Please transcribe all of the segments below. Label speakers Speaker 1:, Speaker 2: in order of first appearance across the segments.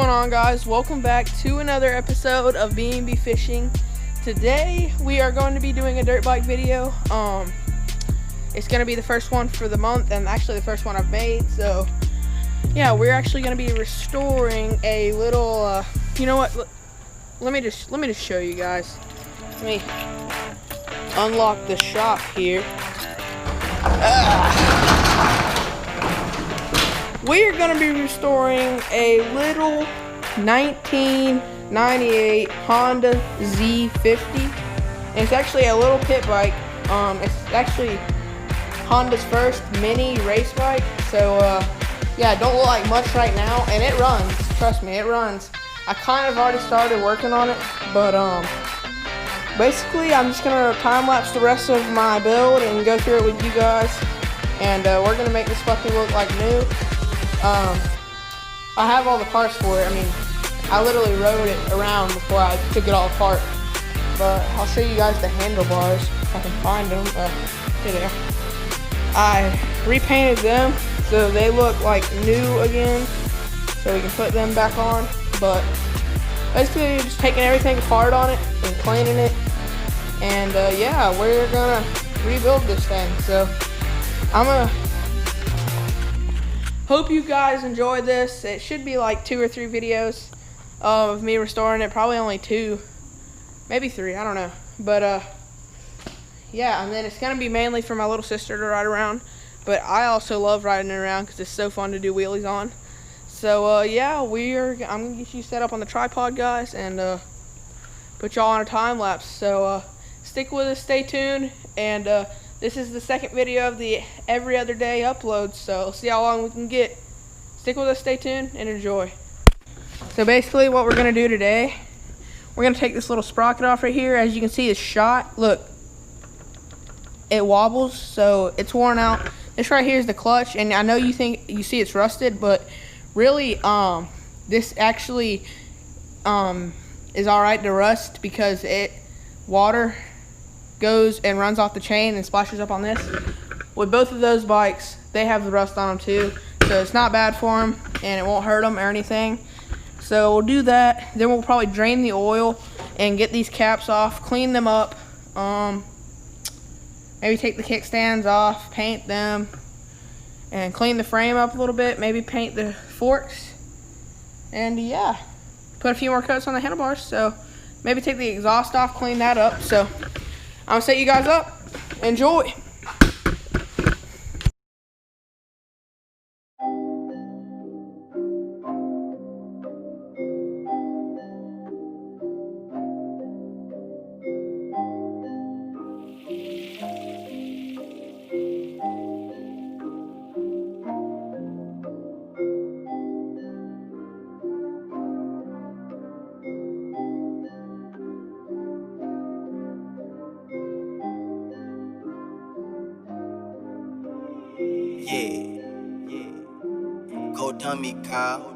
Speaker 1: going on, guys? Welcome back to another episode of B&B Fishing. Today we are going to be doing a dirt bike video. It's going to be the first one for the month, and actually the first one I've made. So yeah, we're actually going to be restoring a little you know what, let me just show you guys. Let me unlock the shop here. We are going to be restoring a little 1998 Honda Z50. And it's actually a little pit bike. It's actually Honda's first mini race bike. So yeah, don't look like much right now, and it runs. Trust me, it runs. I kind of already started working on it, but basically I'm just gonna time lapse the rest of my build and go through it with you guys. And we're gonna make this puppy look like new. I have all the parts for it. I mean, I literally rode it around before I took it all apart. But I'll show you guys the handlebars if I can find them. Here they are. I repainted them so they look like new again, so we can put them back on. But basically, just taking everything apart on it and cleaning it. And yeah, we're gonna rebuild this thing. So I'm gonna hope you guys enjoy this. It should be like 2 or 3 videos of me restoring it. Probably only 2, maybe 3, I don't know. But yeah, and then it's gonna be mainly for my little sister to ride around. But I also love riding it around because it's so fun to do wheelies on. So yeah, I'm gonna get you set up on the tripod, guys, and put y'all on a time lapse. So stick with us, stay tuned, and this is the second video of the every other day upload, so see how long we can get. Stick with us, stay tuned, and enjoy. So basically what we're gonna do today, we're gonna take this little sprocket off right here. As you can see, it's shot. Look, it wobbles, so it's worn out. This right here is the clutch, and I know you see it's rusted, but really this actually is all right to rust because water goes and runs off the chain and splashes up on this. With both of those bikes, they have the rust on them too, so it's not bad for them and it won't hurt them or anything. So we'll do that. Then we'll probably drain the oil and get these caps off, clean them up, maybe take the kickstands off, paint them, and clean the frame up a little bit, maybe paint the forks, and yeah, put a few more coats on the handlebars. So maybe take the exhaust off, clean that up. So I'm gonna set you guys up. Enjoy.
Speaker 2: Yeah, go dummy cow.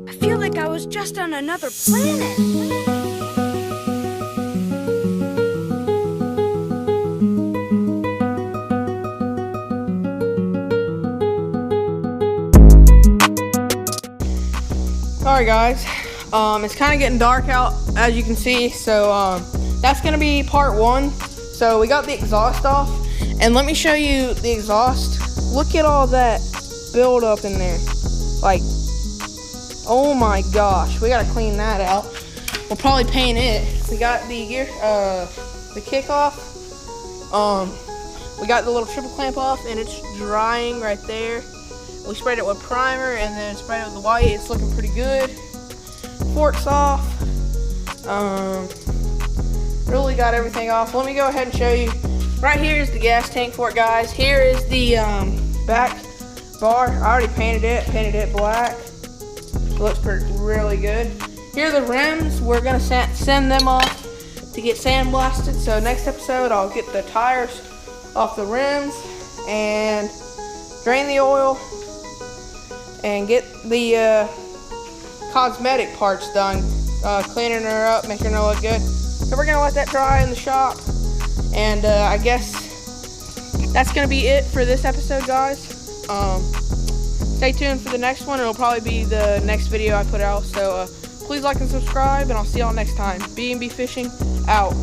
Speaker 3: I feel like I was just on another planet.
Speaker 1: Alright guys, it's kind of getting dark out as you can see, so that's gonna be part one. So we got the exhaust off, and let me show you the exhaust. Look at all that build up in there, like, oh my gosh, we gotta clean that out. We'll probably paint it. We got the gear, the kick off. We got the little triple clamp off, and it's drying right there. We sprayed it with primer and then sprayed it with the white. It's looking pretty good. Forks off. Really got everything off. Let me go ahead and show you. Right here is the gas tank for it, guys. Here is the back bar. I already painted it black. It looks really good. Here are the rims. We're gonna send them off to get sandblasted. So next episode, I'll get the tires off the rims and drain the oil and get the cosmetic parts done, cleaning her up, making her look good. So we're gonna let that dry in the shop, and I guess that's gonna be it for this episode, guys. Stay tuned for the next one. It'll probably be the next video I put out, so please like and subscribe, and I'll see y'all next time. B&B Fishing out.